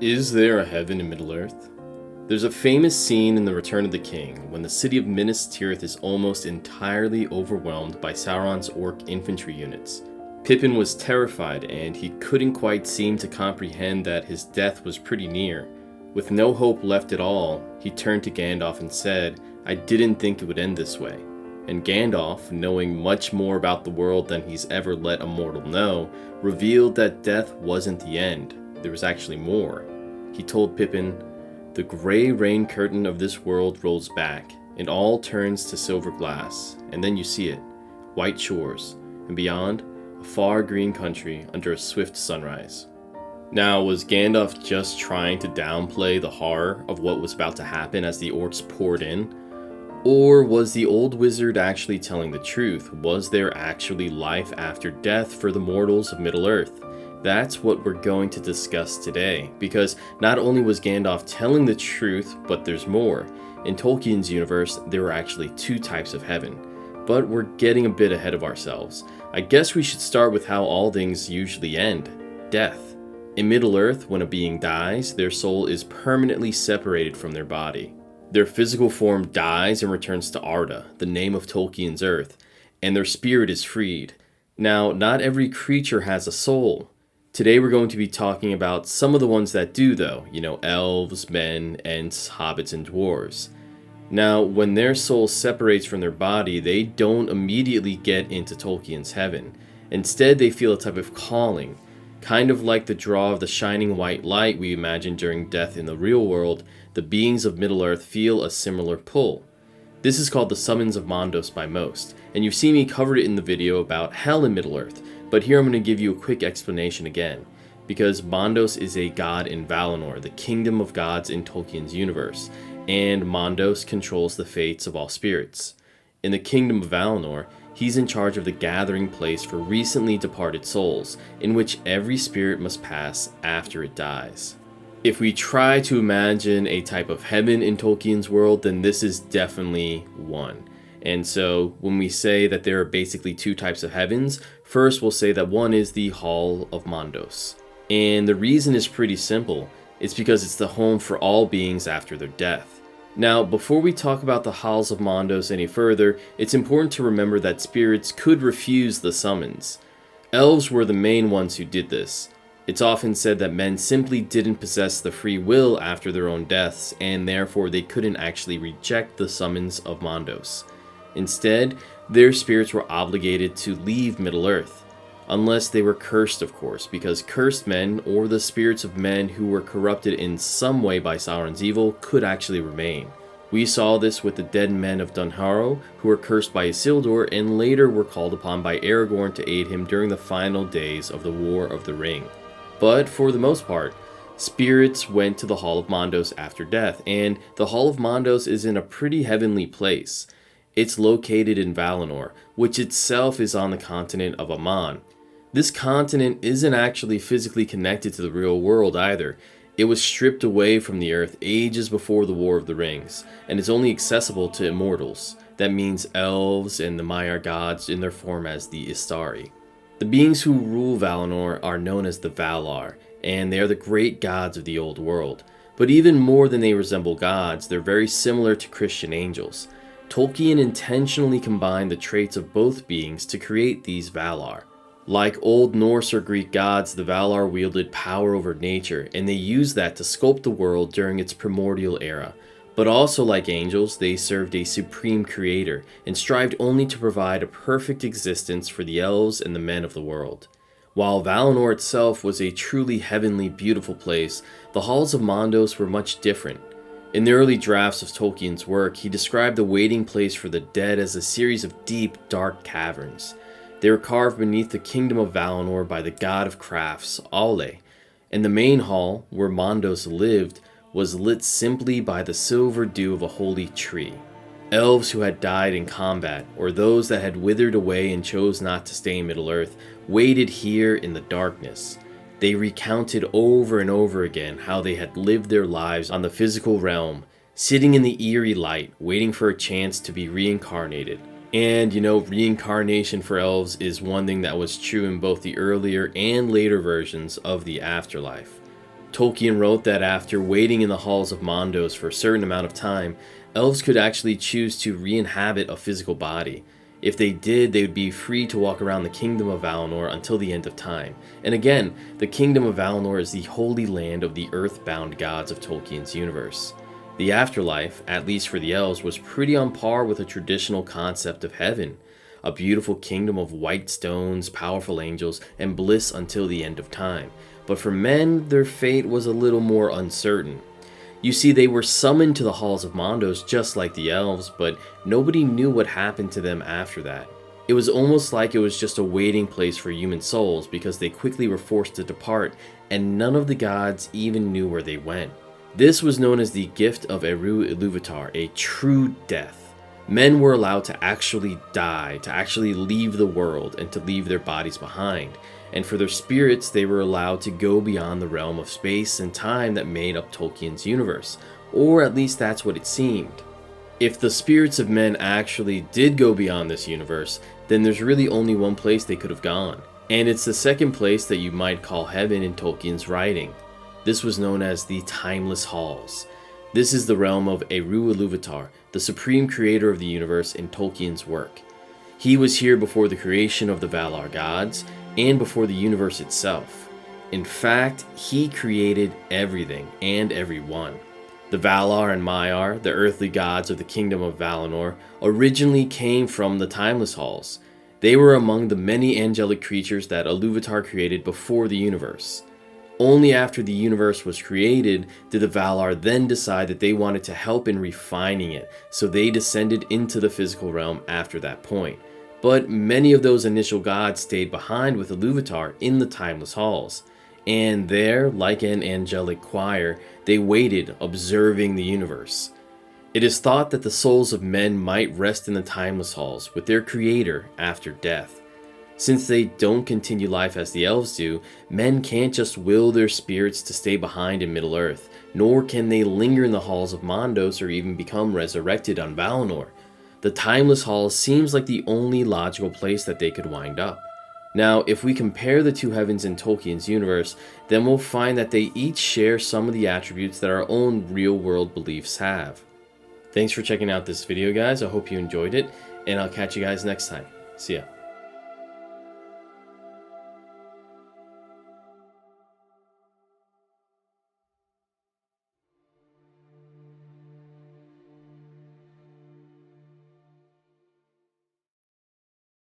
Is there a heaven in Middle-earth? There's a famous scene in The Return of the King when the city of Minas Tirith is almost entirely overwhelmed by Sauron's orc infantry units. Pippin was terrified and he couldn't quite seem to comprehend that his death was pretty near. With no hope left at all, he turned to Gandalf and said, "I didn't think it would end this way." And Gandalf, knowing much more about the world than he's ever let a mortal know, revealed that death wasn't the end. There was actually more. He told Pippin, "The gray rain curtain of this world rolls back, and all turns to silver glass, and then you see it, white shores, and beyond, a far green country under a swift sunrise." Now, was Gandalf just trying to downplay the horror of what was about to happen as the orcs poured in? Or was the old wizard actually telling the truth? Was there actually life after death for the mortals of Middle-earth? That's what we're going to discuss today, because not only was Gandalf telling the truth, but there's more. In Tolkien's universe, there were actually two types of heaven. But we're getting a bit ahead of ourselves. I guess we should start with how all things usually end: death. In Middle-earth, when a being dies, their soul is permanently separated from their body. Their physical form dies and returns to Arda, the name of Tolkien's Earth, and their spirit is freed. Now, not every creature has a soul. Today we're going to be talking about some of the ones that do though, elves, men, ents, hobbits, and dwarves. Now, when their soul separates from their body, they don't immediately get into Tolkien's heaven. Instead, they feel a type of calling. Kind of like the draw of the shining white light we imagine during death in the real world, the beings of Middle-earth feel a similar pull. This is called the Summons of Mondos by most, and you've seen me cover it in the video about Hell in Middle-earth, but here I'm going to give you a quick explanation again, because Mondos is a god in Valinor, the kingdom of gods in Tolkien's universe, and Mondos controls the fates of all spirits. In the kingdom of Valinor, he's in charge of the gathering place for recently departed souls, in which every spirit must pass after it dies. If we try to imagine a type of heaven in Tolkien's world, then this is definitely one. And so when we say that there are basically two types of heavens, first we'll say that one is the Hall of Mondos. And the reason is pretty simple. It's because it's the home for all beings after their death. Now, before we talk about the Halls of Mondos any further, it's important to remember that spirits could refuse the summons. Elves were the main ones who did this. It's often said that men simply didn't possess the free will after their own deaths, and therefore they couldn't actually reject the Summons of Mondos. Instead, their spirits were obligated to leave Middle-earth. Unless they were cursed, of course, because cursed men, or the spirits of men who were corrupted in some way by Sauron's evil, could actually remain. We saw this with the dead men of Dunharrow, who were cursed by Isildur and later were called upon by Aragorn to aid him during the final days of the War of the Ring. But for the most part, spirits went to the Hall of Mondos after death, and the Hall of Mondos is in a pretty heavenly place. It's located in Valinor, which itself is on the continent of Aman. This continent isn't actually physically connected to the real world either. It was stripped away from the earth ages before the War of the Rings, and is only accessible to immortals. That means elves and the Mayar gods in their form as the Istari. The beings who rule Valinor are known as the Valar, and they are the great gods of the old world. But even more than they resemble gods, they're very similar to Christian angels. Tolkien intentionally combined the traits of both beings to create these Valar. Like Old Norse or Greek gods, the Valar wielded power over nature, and they used that to sculpt the world during its primordial era. But also like angels, they served a supreme creator, and strived only to provide a perfect existence for the elves and the men of the world. While Valinor itself was a truly heavenly, beautiful place, the Halls of Mondos were much different. In the early drafts of Tolkien's work, he described the waiting place for the dead as a series of deep, dark caverns. They were carved beneath the kingdom of Valinor by the god of crafts, Aule, and the main hall, where Mondos lived, was lit simply by the silver dew of a holy tree. Elves who had died in combat, or those that had withered away and chose not to stay in Middle-earth, waited here in the darkness. They recounted over and over again how they had lived their lives on the physical realm, sitting in the eerie light, waiting for a chance to be reincarnated. And reincarnation for elves is one thing that was true in both the earlier and later versions of the afterlife. Tolkien wrote that after waiting in the Halls of Mondos for a certain amount of time, elves could actually choose to re-inhabit a physical body. If they did, they would be free to walk around the Kingdom of Valinor until the end of time. And again, the Kingdom of Valinor is the holy land of the earthbound gods of Tolkien's universe. The afterlife, at least for the elves, was pretty on par with a traditional concept of heaven. A beautiful kingdom of white stones, powerful angels, and bliss until the end of time. But for men, their fate was a little more uncertain. You see, they were summoned to the Halls of Mondos just like the elves, but nobody knew what happened to them after that. It was almost like it was just a waiting place for human souls because they quickly were forced to depart, and none of the gods even knew where they went. This was known as the gift of Eru Iluvatar, a true death. Men were allowed to actually die, to actually leave the world, and to leave their bodies behind. And for their spirits, they were allowed to go beyond the realm of space and time that made up Tolkien's universe. Or at least that's what it seemed. If the spirits of men actually did go beyond this universe, then there's really only one place they could have gone. And it's the second place that you might call heaven in Tolkien's writing. This was known as the Timeless Halls. This is the realm of Eru Iluvatar, the supreme creator of the universe in Tolkien's work. He was here before the creation of the Valar gods, and before the universe itself. In fact, he created everything and everyone. The Valar and Mayar, the earthly gods of the Kingdom of Valinor, originally came from the Timeless Halls. They were among the many angelic creatures that Iluvatar created before the universe. Only after the universe was created did the Valar then decide that they wanted to help in refining it, so they descended into the physical realm after that point. But many of those initial gods stayed behind with Iluvatar in the Timeless Halls. And there, like an angelic choir, they waited, observing the universe. It is thought that the souls of men might rest in the Timeless Halls with their creator after death. Since they don't continue life as the elves do, men can't just will their spirits to stay behind in Middle-earth, nor can they linger in the Halls of Mondos or even become resurrected on Valinor. The Timeless Halls seems like the only logical place that they could wind up. Now, if we compare the two heavens in Tolkien's universe, then we'll find that they each share some of the attributes that our own real-world beliefs have. Thanks for checking out this video, guys. I hope you enjoyed it, and I'll catch you guys next time. See ya.